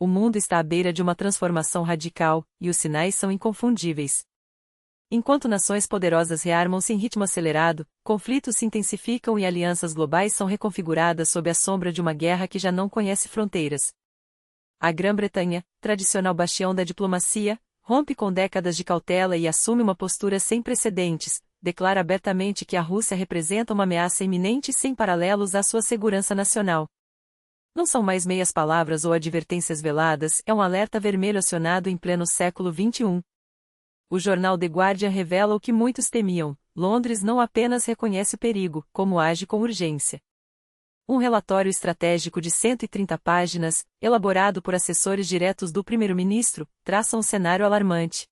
O mundo está à beira de uma transformação radical, e os sinais são inconfundíveis. Enquanto nações poderosas rearmam-se em ritmo acelerado, conflitos se intensificam e alianças globais são reconfiguradas sob a sombra de uma guerra que já não conhece fronteiras. A Grã-Bretanha, tradicional bastião da diplomacia, rompe com décadas de cautela e assume uma postura sem precedentes, declara abertamente que a Rússia representa uma ameaça iminente e sem paralelos à sua segurança nacional. Não são mais meias palavras ou advertências veladas, é um alerta vermelho acionado em pleno século XXI. O jornal The Guardian revela o que muitos temiam: Londres não apenas reconhece o perigo, como age com urgência. Um relatório estratégico de 130 páginas, elaborado por assessores diretos do primeiro-ministro, traça um cenário alarmante.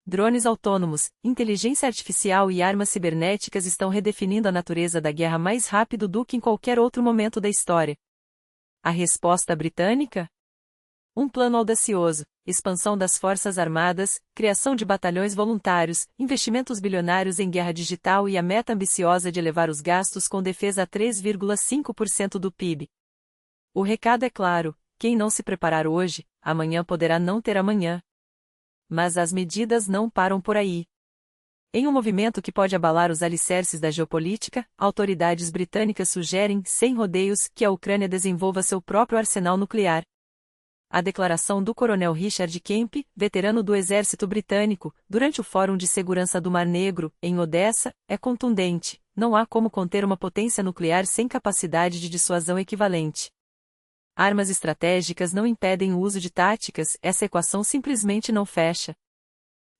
Drones autônomos, inteligência artificial e armas cibernéticas estão redefinindo a natureza da guerra mais rápido do que em qualquer outro momento da história. A resposta britânica? Um plano audacioso: expansão das forças armadas, criação de batalhões voluntários, investimentos bilionários em guerra digital e a meta ambiciosa de elevar os gastos com defesa a 3,5% do PIB. O recado é claro: quem não se preparar hoje, amanhã poderá não ter amanhã. Mas as medidas não param por aí. Em um movimento que pode abalar os alicerces da geopolítica, autoridades britânicas sugerem, sem rodeios, que a Ucrânia desenvolva seu próprio arsenal nuclear. A declaração do coronel Richard Kemp, veterano do exército britânico, durante o Fórum de Segurança do Mar Negro, em Odessa, é contundente: não há como conter uma potência nuclear sem capacidade de dissuasão equivalente. Armas estratégicas não impedem o uso de táticas, essa equação simplesmente não fecha.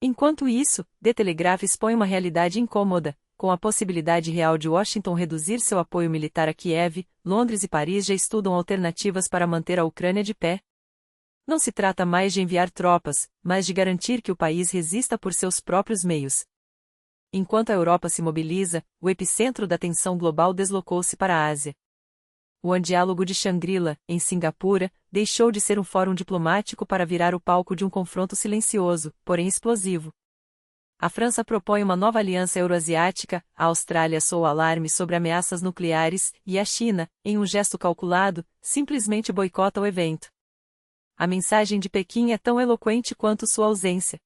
Enquanto isso, The Telegraph expõe uma realidade incômoda: com a possibilidade real de Washington reduzir seu apoio militar a Kiev, Londres e Paris já estudam alternativas para manter a Ucrânia de pé. Não se trata mais de enviar tropas, mas de garantir que o país resista por seus próprios meios. Enquanto a Europa se mobiliza, o epicentro da tensão global deslocou-se para a Ásia. O Diálogo de Shangri-La, em Singapura, deixou de ser um fórum diplomático para virar o palco de um confronto silencioso, porém explosivo. A França propõe uma nova aliança euroasiática, a Austrália soa alarme sobre ameaças nucleares, e a China, em um gesto calculado, simplesmente boicota o evento. A mensagem de Pequim é tão eloquente quanto sua ausência.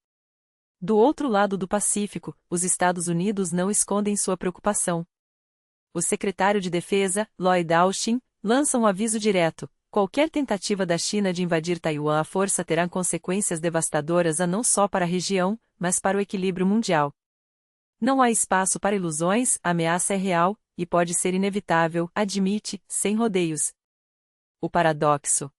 Do outro lado do Pacífico, os Estados Unidos não escondem sua preocupação. O secretário de Defesa, Lloyd Austin, lança um aviso direto: qualquer tentativa da China de invadir Taiwan à força terá consequências devastadoras não só para a região, mas para o equilíbrio mundial. Não há espaço para ilusões, a ameaça é real, e pode ser inevitável, admite, sem rodeios. O paradoxo.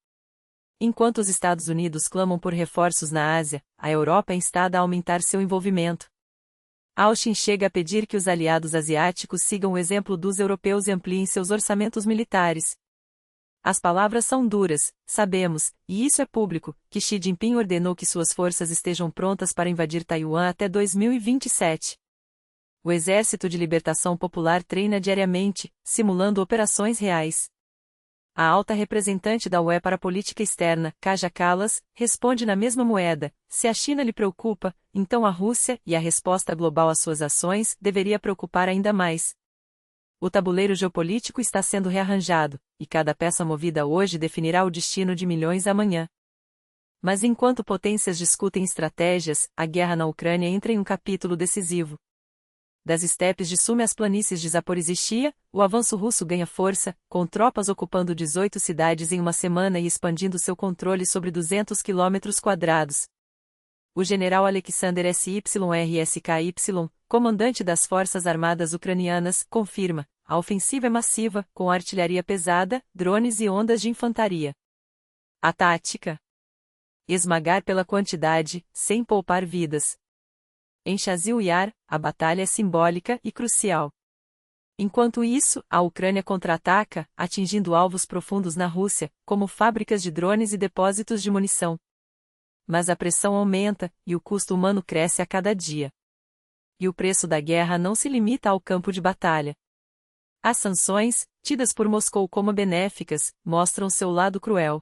Enquanto os Estados Unidos clamam por reforços na Ásia, a Europa é instada a aumentar seu envolvimento. Austin chega a pedir que os aliados asiáticos sigam o exemplo dos europeus e ampliem seus orçamentos militares. As palavras são duras, sabemos, e isso é público, que Xi Jinping ordenou que suas forças estejam prontas para invadir Taiwan até 2027. O Exército de Libertação Popular treina diariamente, simulando operações reais. A alta representante da UE para a política externa, Kaja Kallas, responde na mesma moeda: se a China lhe preocupa, então a Rússia, e a resposta global às suas ações, deveria preocupar ainda mais. O tabuleiro geopolítico está sendo rearranjado, e cada peça movida hoje definirá o destino de milhões amanhã. Mas enquanto potências discutem estratégias, a guerra na Ucrânia entra em um capítulo decisivo. Das estepes de Sumi às planícies de Zaporizhia, o avanço russo ganha força, com tropas ocupando 18 cidades em uma semana e expandindo seu controle sobre 200 km². O general Alexander Syrski, comandante das Forças Armadas Ucranianas, confirma: a ofensiva é massiva, com artilharia pesada, drones e ondas de infantaria. A tática? Esmagar pela quantidade, sem poupar vidas. Em Chasiv Yar, a batalha é simbólica e crucial. Enquanto isso, a Ucrânia contra-ataca, atingindo alvos profundos na Rússia, como fábricas de drones e depósitos de munição. Mas a pressão aumenta, e o custo humano cresce a cada dia. E o preço da guerra não se limita ao campo de batalha. As sanções, tidas por Moscou como benéficas, mostram seu lado cruel.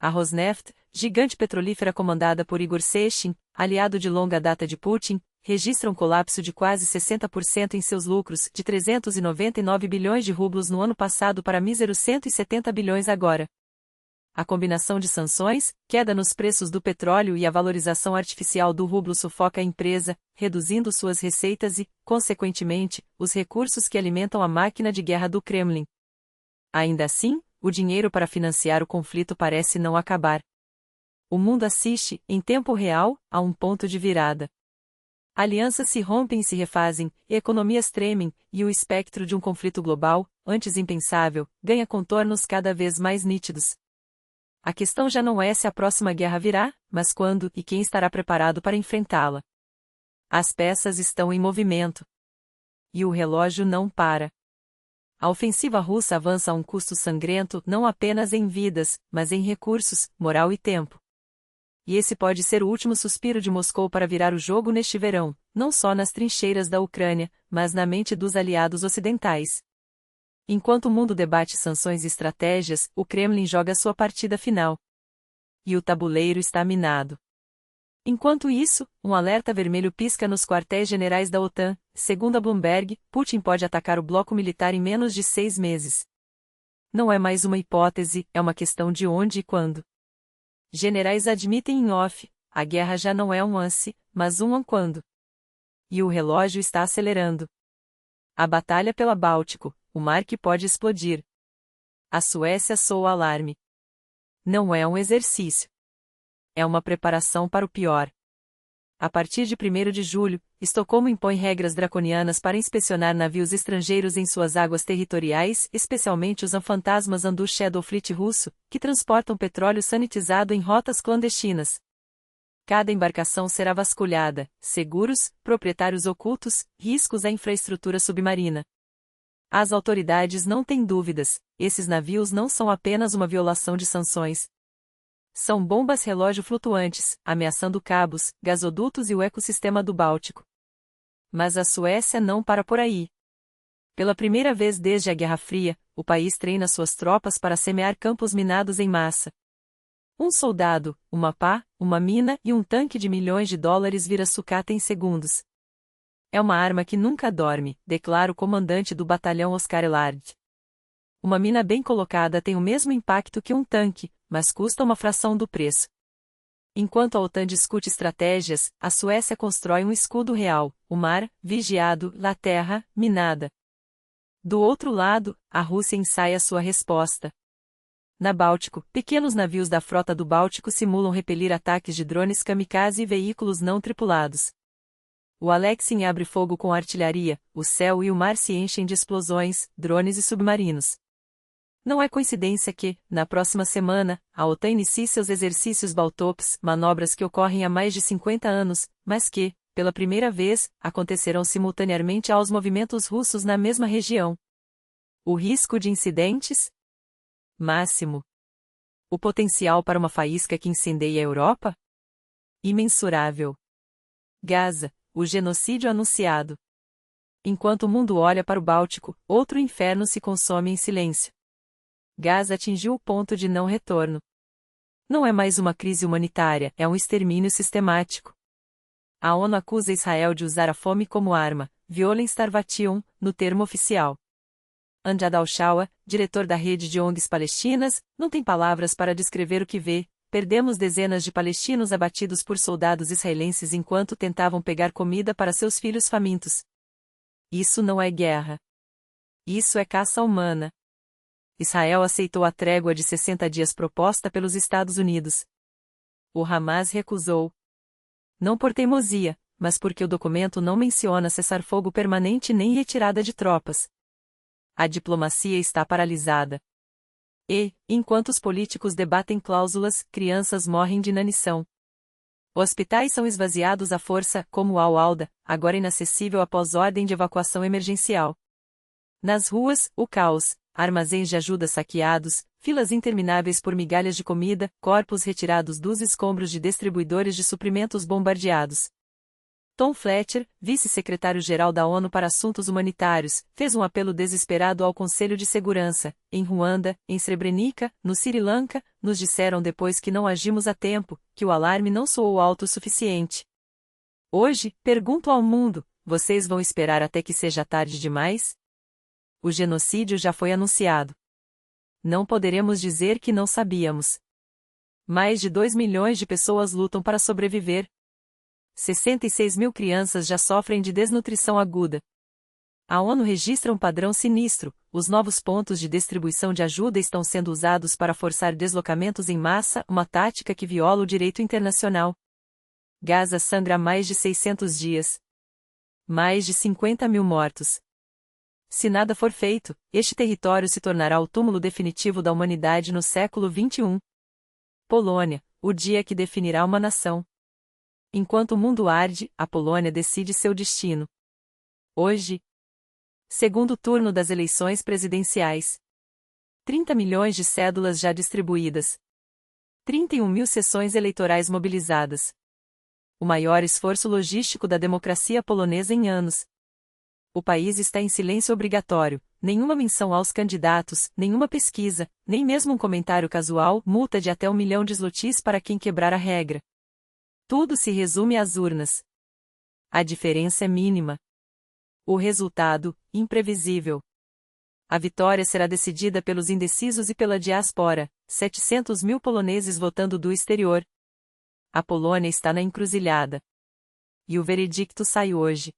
A Rosneft, gigante petrolífera comandada por Igor Sechin, aliado de longa data de Putin, registra um colapso de quase 60% em seus lucros, de 399 bilhões de rublos no ano passado para míseros 170 bilhões agora. A combinação de sanções, queda nos preços do petróleo e a valorização artificial do rublo sufoca a empresa, reduzindo suas receitas e, consequentemente, os recursos que alimentam a máquina de guerra do Kremlin. Ainda assim, o dinheiro para financiar o conflito parece não acabar. O mundo assiste, em tempo real, a um ponto de virada. Alianças se rompem e se refazem, economias tremem, e o espectro de um conflito global, antes impensável, ganha contornos cada vez mais nítidos. A questão já não é se a próxima guerra virá, mas quando e quem estará preparado para enfrentá-la. As peças estão em movimento. E o relógio não para. A ofensiva russa avança a um custo sangrento não apenas em vidas, mas em recursos, moral e tempo. E esse pode ser o último suspiro de Moscou para virar o jogo neste verão, não só nas trincheiras da Ucrânia, mas na mente dos aliados ocidentais. Enquanto o mundo debate sanções e estratégias, o Kremlin joga sua partida final. E o tabuleiro está minado. Enquanto isso, um alerta vermelho pisca nos quartéis-generais da OTAN. Segundo a Bloomberg, Putin pode atacar o bloco militar em menos de 6 meses. Não é mais uma hipótese, é uma questão de onde e quando. Generais admitem em off, a guerra já não é um se, mas um quando. E o relógio está acelerando. A batalha pela Báltico, o mar que pode explodir. A Suécia soa o alarme. Não é um exercício. É uma preparação para o pior. A partir de 1º de julho, Estocolmo impõe regras draconianas para inspecionar navios estrangeiros em suas águas territoriais, especialmente os fantasmas Andu Shadow Fleet russo, que transportam petróleo sanitizado em rotas clandestinas. Cada embarcação será vasculhada, seguros, proprietários ocultos, riscos à infraestrutura submarina. As autoridades não têm dúvidas, esses navios não são apenas uma violação de sanções. São bombas relógio flutuantes, ameaçando cabos, gasodutos e o ecossistema do Báltico. Mas a Suécia não para por aí. Pela primeira vez desde a Guerra Fria, o país treina suas tropas para semear campos minados em massa. Um soldado, uma pá, uma mina e um tanque de milhões de dólares vira sucata em segundos. É uma arma que nunca dorme, declara o comandante do batalhão Oscar Elard. Uma mina bem colocada tem o mesmo impacto que um tanque, mas custa uma fração do preço. Enquanto a OTAN discute estratégias, a Suécia constrói um escudo real, o mar, vigiado, a terra, minada. Do outro lado, a Rússia ensaia sua resposta. Na Báltico, pequenos navios da frota do Báltico simulam repelir ataques de drones kamikaze e veículos não tripulados. O Alexin abre fogo com artilharia, o céu e o mar se enchem de explosões, drones e submarinos. Não é coincidência que, na próxima semana, a OTAN inicie seus exercícios Baltops, manobras que ocorrem há mais de 50 anos, mas que, pela primeira vez, acontecerão simultaneamente aos movimentos russos na mesma região. O risco de incidentes? Máximo. O potencial para uma faísca que incendeie a Europa? Imensurável. Gaza, o genocídio anunciado. Enquanto o mundo olha para o Báltico, outro inferno se consome em silêncio. Gaza atingiu o ponto de não retorno. Não é mais uma crise humanitária, é um extermínio sistemático. A ONU acusa Israel de usar a fome como arma, violence starvation, no termo oficial. Amjad al-Shawa, diretor da rede de ONGs palestinas, não tem palavras para descrever o que vê. Perdemos dezenas de palestinos abatidos por soldados israelenses enquanto tentavam pegar comida para seus filhos famintos. Isso não é guerra. Isso é caça humana. Israel aceitou a trégua de 60 dias proposta pelos Estados Unidos. O Hamas recusou. Não por teimosia, mas porque o documento não menciona cessar-fogo permanente nem retirada de tropas. A diplomacia está paralisada. E, enquanto os políticos debatem cláusulas, crianças morrem de inanição. Hospitais são esvaziados à força, como Al-Alda, agora inacessível após ordem de evacuação emergencial. Nas ruas, o caos, armazéns de ajuda saqueados, filas intermináveis por migalhas de comida, corpos retirados dos escombros de distribuidores de suprimentos bombardeados. Tom Fletcher, vice-secretário-geral da ONU para Assuntos Humanitários, fez um apelo desesperado ao Conselho de Segurança. Em Ruanda, em Srebrenica, no Sri Lanka, nos disseram depois que não agimos a tempo, que o alarme não soou alto o suficiente. Hoje, pergunto ao mundo, vocês vão esperar até que seja tarde demais? O genocídio já foi anunciado. Não poderemos dizer que não sabíamos. Mais de 2 milhões de pessoas lutam para sobreviver. 66 mil crianças já sofrem de desnutrição aguda. A ONU registra um padrão sinistro: os novos pontos de distribuição de ajuda estão sendo usados para forçar deslocamentos em massa, uma tática que viola o direito internacional. Gaza sangra há mais de 600 dias. Mais de 50 mil mortos. Se nada for feito, este território se tornará o túmulo definitivo da humanidade no século XXI. Polônia, o dia que definirá uma nação. Enquanto o mundo arde, a Polônia decide seu destino. Hoje, segundo turno das eleições presidenciais. 30 milhões de cédulas já distribuídas. 31 mil sessões eleitorais mobilizadas. O maior esforço logístico da democracia polonesa em anos. O país está em silêncio obrigatório, nenhuma menção aos candidatos, nenhuma pesquisa, nem mesmo um comentário casual, multa de até 1 milhão de zlotys para quem quebrar a regra. Tudo se resume às urnas. A diferença é mínima. O resultado, imprevisível. A vitória será decidida pelos indecisos e pela diáspora, 700 mil poloneses votando do exterior. A Polônia está na encruzilhada. E o veredicto sai hoje.